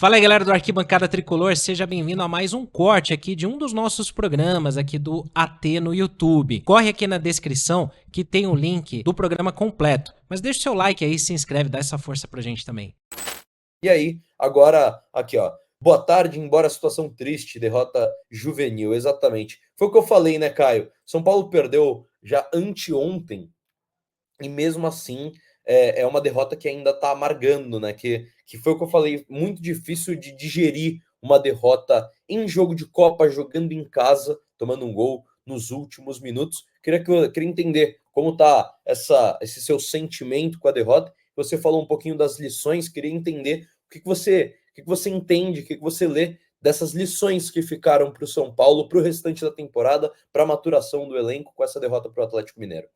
Fala aí, galera do Arquibancada Tricolor, seja bem-vindo a mais um corte aqui de um dos nossos programas aqui do AT no YouTube. Corre aqui na descrição que tem o link do programa completo, mas deixa o seu like aí, se inscreve, dá essa força pra gente também. E aí, agora, aqui ó, boa tarde, embora a situação triste, derrota juvenil, exatamente. Foi o que eu falei, né, Caio? São Paulo perdeu já anteontem, e mesmo assim é uma derrota que ainda tá amargando, né? Que foi o que eu falei, muito difícil de digerir uma derrota em jogo de Copa, jogando em casa, tomando um gol nos últimos minutos. Queria entender como tá esse seu sentimento com a derrota. Você falou um pouquinho das lições, queria entender o que você entende, o que você lê dessas lições que ficaram para o São Paulo, para o restante da temporada, para a maturação do elenco com essa derrota para o Atlético Mineiro.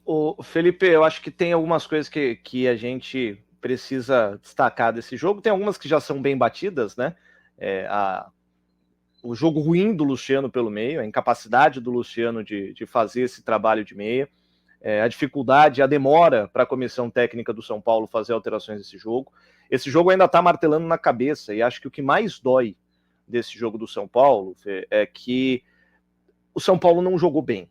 O Felipe, eu acho que tem algumas coisas que a gente precisa destacar desse jogo. Tem algumas que já são bem batidas, né? O jogo ruim do Luciano pelo meio, a incapacidade do Luciano de fazer esse trabalho de meia, a dificuldade, a demora para a comissão técnica do São Paulo fazer alterações nesse jogo. Esse jogo ainda está martelando na cabeça, e acho que o que mais dói desse jogo do São Paulo é que o São Paulo não jogou bem.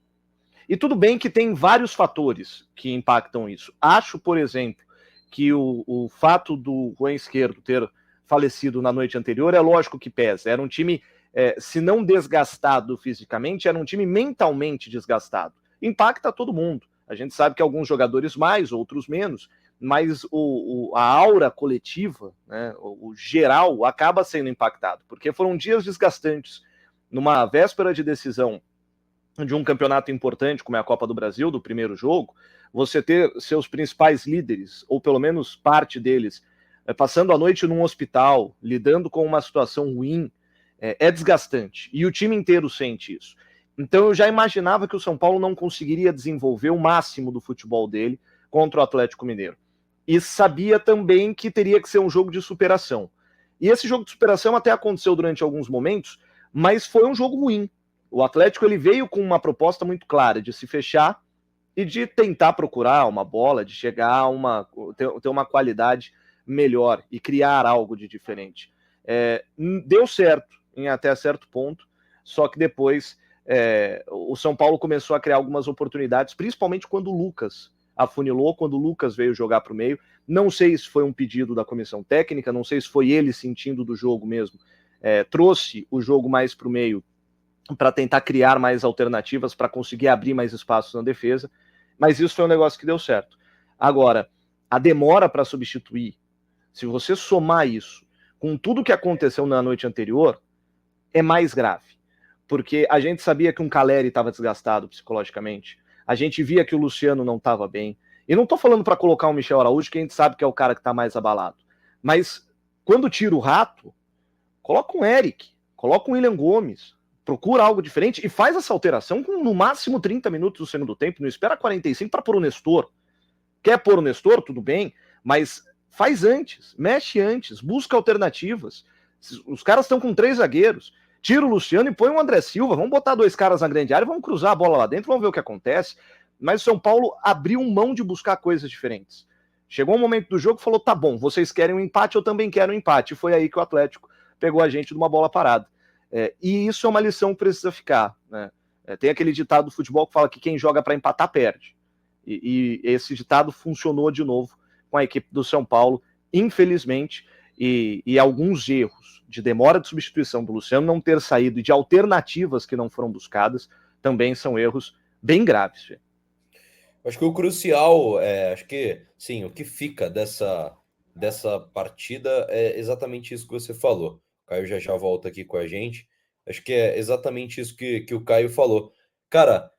E tudo bem que tem vários fatores que impactam isso. Acho, por exemplo, que o fato do Juan Esquerdo ter falecido na noite anterior é lógico que pesa. Era um time, se não desgastado fisicamente, era um time mentalmente desgastado. Impacta todo mundo. A gente sabe que alguns jogadores mais, outros menos, mas a aura coletiva, né, o geral, acaba sendo impactado, porque foram dias desgastantes. Numa véspera de decisão de um campeonato importante, como é a Copa do Brasil, do primeiro jogo, você ter seus principais líderes, ou pelo menos parte deles, passando a noite num hospital, lidando com uma situação ruim, é desgastante. E o time inteiro sente isso. Então eu já imaginava que o São Paulo não conseguiria desenvolver o máximo do futebol dele contra o Atlético Mineiro. E sabia também que teria que ser um jogo de superação. E esse jogo de superação até aconteceu durante alguns momentos, mas foi um jogo ruim. O Atlético ele veio com uma proposta muito clara de se fechar e de tentar procurar uma bola, de chegar a ter uma qualidade melhor e criar algo de diferente. Deu certo em até certo ponto, só que depois o São Paulo começou a criar algumas oportunidades, principalmente quando o Lucas afunilou, quando o Lucas veio jogar para o meio. Não sei se foi um pedido da comissão técnica, não sei se foi ele sentindo do jogo mesmo, trouxe o jogo mais para o meio para tentar criar mais alternativas, para conseguir abrir mais espaços na defesa, mas isso foi um negócio que deu certo. Agora, a demora para substituir, se você somar isso com tudo que aconteceu na noite anterior, é mais grave, porque a gente sabia que um Caleri estava desgastado psicologicamente, a gente via que o Luciano não estava bem, e não estou falando para colocar o Michel Araújo, que a gente sabe que é o cara que está mais abalado, mas quando tira o Rato, coloca um Eric, coloca um William Gomes, procura algo diferente e faz essa alteração com no máximo 30 minutos do segundo tempo, não espera 45 para pôr o Nestor. Quer pôr o Nestor? Tudo bem, mas faz antes, mexe antes, busca alternativas. Os caras estão com 3 zagueiros. Tira o Luciano e põe o André Silva. Vamos botar 2 caras na grande área, vamos cruzar a bola lá dentro, vamos ver o que acontece. Mas o São Paulo abriu mão de buscar coisas diferentes. Chegou um momento do jogo e falou: tá bom, vocês querem um empate, eu também quero um empate. E foi aí que o Atlético pegou a gente numa bola parada. E isso é uma lição que precisa ficar. Né? Tem aquele ditado do futebol que fala que quem joga para empatar perde. E esse ditado funcionou de novo com a equipe do São Paulo, infelizmente, e alguns erros de demora de substituição do Luciano não ter saído e de alternativas que não foram buscadas também são erros bem graves. Acho que o crucial, acho que, sim, o que fica dessa partida é exatamente isso que você falou. O Caio já volta aqui com a gente. Acho que é exatamente isso que o Caio falou. Cara,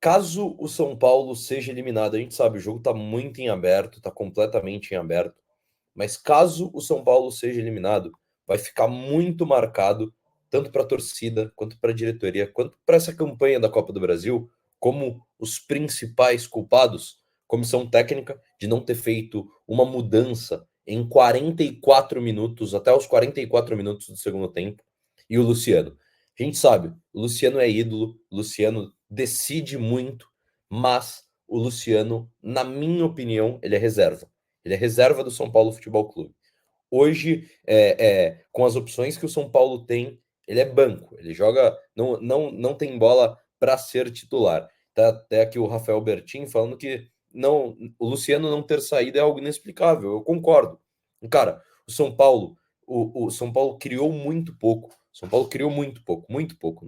caso o São Paulo seja eliminado, a gente sabe, o jogo tá muito em aberto, tá completamente em aberto, mas caso o São Paulo seja eliminado, vai ficar muito marcado, tanto para a torcida, quanto para a diretoria, quanto para essa campanha da Copa do Brasil, como os principais culpados, comissão técnica, de não ter feito uma mudança em 44 minutos, até os 44 minutos do segundo tempo, e o Luciano. A gente sabe, o Luciano é ídolo, o Luciano decide muito, mas o Luciano, na minha opinião, ele é reserva. Ele é reserva do São Paulo Futebol Clube. hoje, com as opções que o São Paulo tem, ele é banco, ele joga, não tem bola para ser titular. Tá até aqui o Rafael Bertin falando que o Luciano não ter saído é algo inexplicável, eu concordo. Cara, o São Paulo, o São Paulo criou muito pouco. São Paulo criou muito pouco, muito pouco.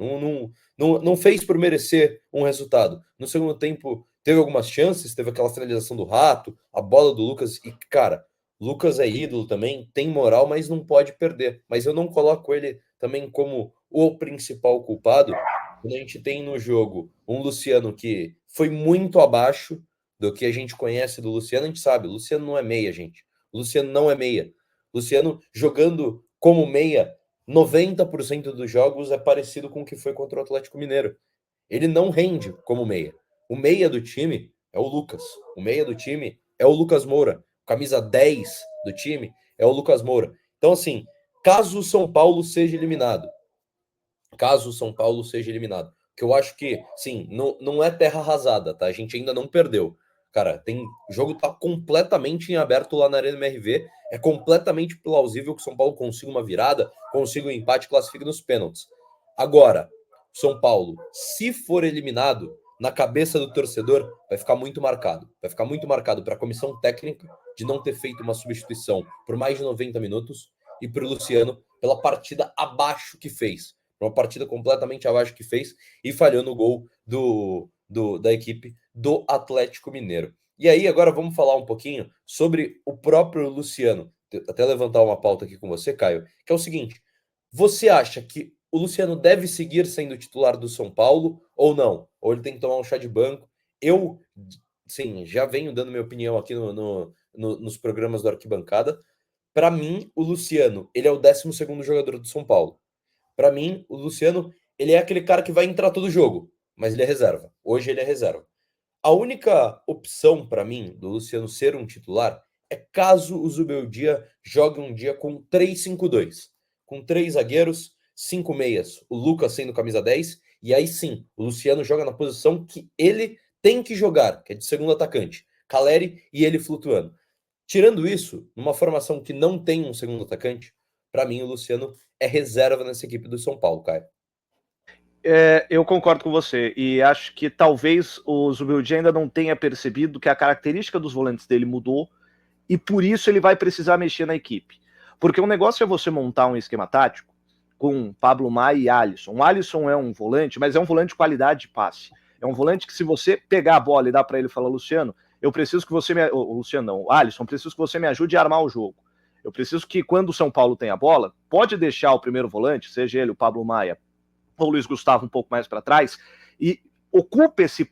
Não fez por merecer um resultado. No segundo tempo, teve algumas chances, teve aquela finalização do Rato, a bola do Lucas, e, cara, Lucas é ídolo também, tem moral, mas não pode perder. Mas eu não coloco ele também como o principal culpado, quando a gente tem no jogo um Luciano que foi muito abaixo do que a gente conhece do Luciano. A gente sabe, o Luciano não é meia, gente. O Luciano não é meia. O Luciano jogando como meia, 90% dos jogos é parecido com o que foi contra o Atlético Mineiro. Ele não rende como meia. O meia do time é o Lucas. O meia do time é o Lucas Moura. Camisa 10 do time é o Lucas Moura. Então, assim, caso o São Paulo seja eliminado, que eu acho que, sim, não é terra arrasada, tá? A gente ainda não perdeu. Cara, o jogo tá completamente em aberto lá na Arena MRV. É completamente plausível que o São Paulo consiga uma virada, consiga um empate e classifique nos pênaltis. Agora, São Paulo, se for eliminado, na cabeça do torcedor, vai ficar muito marcado. Vai ficar muito marcado para a comissão técnica de não ter feito uma substituição por mais de 90 minutos e para o Luciano pela partida abaixo que fez. Uma partida completamente abaixo que fez e falhou no gol da equipe do Atlético Mineiro. E aí, agora vamos falar um pouquinho sobre o próprio Luciano. Até levantar uma pauta aqui com você, Caio, que é o seguinte: você acha que o Luciano deve seguir sendo titular do São Paulo ou não? Ou ele tem que tomar um chá de banco? Eu, sim, já venho dando minha opinião aqui nos programas do Arquibancada. Para mim, o Luciano, ele é o 12º jogador do São Paulo. Para mim, o Luciano, ele é aquele cara que vai entrar todo jogo, mas ele é reserva. Hoje ele é reserva. A única opção para mim do Luciano ser um titular é caso o Zubeldia jogue um dia com 3-5-2, com 3 zagueiros, 5 meias, o Lucas sendo camisa 10, e aí sim, o Luciano joga na posição que ele tem que jogar, que é de segundo atacante, Caleri e ele flutuando. Tirando isso, numa formação que não tem um segundo atacante, para mim o Luciano é reserva nessa equipe do São Paulo, Caio. Eu concordo com você e acho que talvez o Zubeldia ainda não tenha percebido que a característica dos volantes dele mudou e por isso ele vai precisar mexer na equipe. Porque o negócio é você montar um esquema tático com Pablo Maia e Alisson. O Alisson é um volante, mas é um volante de qualidade de passe. É um volante que se você pegar a bola e dar para ele e falar, Luciano, eu preciso que você o Alisson, preciso que você me ajude a armar o jogo. Eu preciso que quando o São Paulo tem a bola, pode deixar o primeiro volante, seja ele o Pablo Maia ou o Luiz Gustavo um pouco mais para trás, e ocupa esse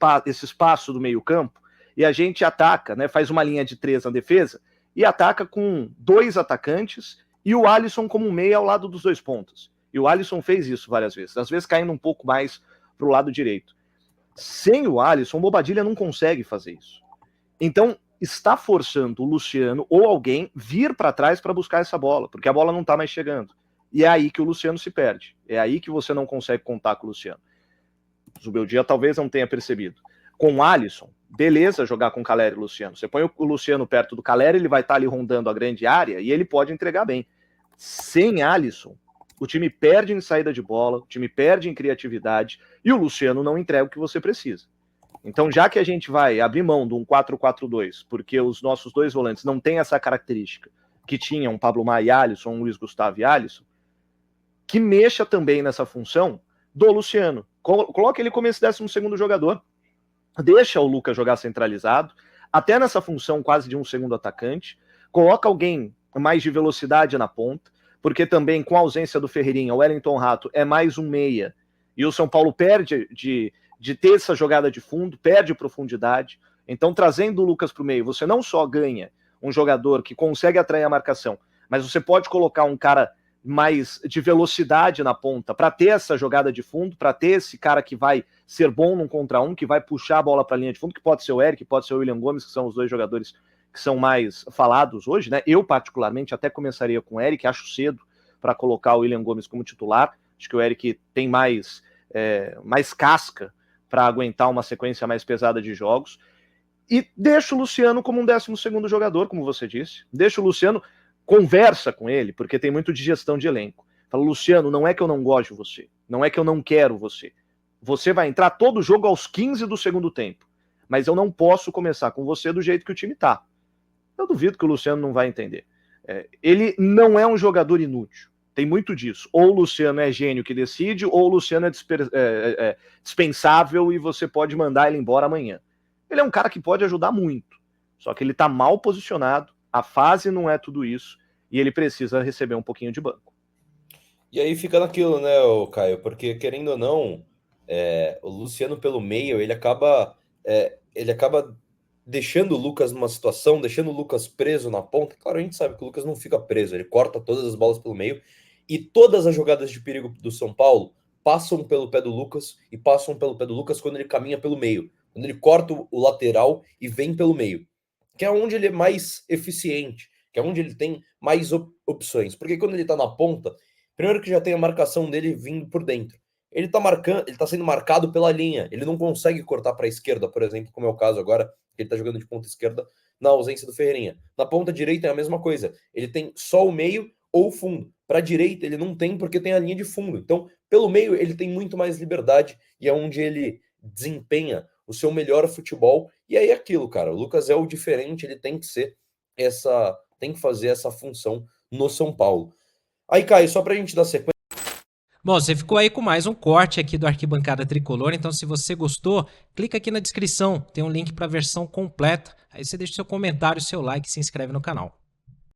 espaço do meio campo, e a gente ataca, né, faz uma linha de 3 na defesa, e ataca com 2 atacantes, e o Alisson como meia ao lado dos 2 pontas. E o Alisson fez isso várias vezes, às vezes caindo um pouco mais para o lado direito. Sem o Alisson, o Bobadilla não consegue fazer isso. Então, está forçando o Luciano ou alguém vir para trás para buscar essa bola, porque a bola não está mais chegando. E é aí que o Luciano se perde. É aí que você não consegue contar com o Luciano. O Zubeldia talvez não tenha percebido. Com o Alisson, beleza jogar com o Caleri e o Luciano. Você põe o Luciano perto do Caleri, ele vai estar ali rondando a grande área e ele pode entregar bem. Sem Alisson, o time perde em saída de bola, o time perde em criatividade e o Luciano não entrega o que você precisa. Então, já que a gente vai abrir mão de um 4-4-2, porque os nossos 2 volantes não têm essa característica que tinham Pablo Maia e Alisson, Luiz Gustavo e Alisson, que mexa também nessa função do Luciano. Coloca ele como esse 12º jogador. Deixa o Lucas jogar centralizado, até nessa função quase de um segundo atacante. Coloca alguém mais de velocidade na ponta, porque também com a ausência do Ferreirinha, o Wellington Rato é mais um meia. E o São Paulo perde de ter essa jogada de fundo, perde profundidade. Então, trazendo o Lucas para o meio, você não só ganha um jogador que consegue atrair a marcação, mas você pode colocar um cara mais de velocidade na ponta, para ter essa jogada de fundo, para ter esse cara que vai ser bom num contra um, que vai puxar a bola para a linha de fundo, que pode ser o Eric, pode ser o William Gomes, que são os 2 jogadores que são mais falados hoje, né? Eu, particularmente, até começaria com o Eric, acho cedo para colocar o William Gomes como titular, acho que o Eric tem mais casca para aguentar uma sequência mais pesada de jogos, e deixa o Luciano como um 12º jogador, como você disse, deixa o Luciano conversa com ele, porque tem muito de gestão de elenco. Fala, Luciano, não é que eu não gosto de você, não é que eu não quero você. Você vai entrar todo jogo aos 15 do segundo tempo, mas eu não posso começar com você do jeito que o time tá. Eu duvido que o Luciano não vai entender. Ele não é um jogador inútil, tem muito disso. Ou o Luciano é gênio que decide, ou o Luciano é dispensável e você pode mandar ele embora amanhã. Ele é um cara que pode ajudar muito, só que ele tá mal posicionado, a fase não é tudo isso, e ele precisa receber um pouquinho de banco. E aí fica naquilo, né, Caio? Porque, querendo ou não, o Luciano pelo meio, ele acaba deixando o Lucas numa situação, deixando o Lucas preso na ponta. Claro, a gente sabe que o Lucas não fica preso, ele corta todas as bolas pelo meio, e todas as jogadas de perigo do São Paulo passam pelo pé do Lucas, e passam pelo pé do Lucas quando ele caminha pelo meio, quando ele corta o lateral e vem pelo meio, que é onde ele é mais eficiente, que é onde ele tem mais opções. Porque quando ele tá na ponta, primeiro que já tem a marcação dele vindo por dentro. Ele tá sendo marcado pela linha. Ele não consegue cortar para a esquerda, por exemplo, como é o caso agora, que ele tá jogando de ponta esquerda na ausência do Ferreirinha. Na ponta direita é a mesma coisa. Ele tem só o meio ou o fundo. Para a direita ele não tem porque tem a linha de fundo. Então, pelo meio ele tem muito mais liberdade e é onde ele desempenha o seu melhor futebol. E aí é aquilo, cara. O Lucas é o diferente, ele tem que fazer essa função no São Paulo. Aí, Caio, só pra gente dar sequência. Bom, você ficou aí com mais um corte aqui do Arquibancada Tricolor, então se você gostou, clica aqui na descrição, tem um link para a versão completa, aí você deixa seu comentário, seu like e se inscreve no canal.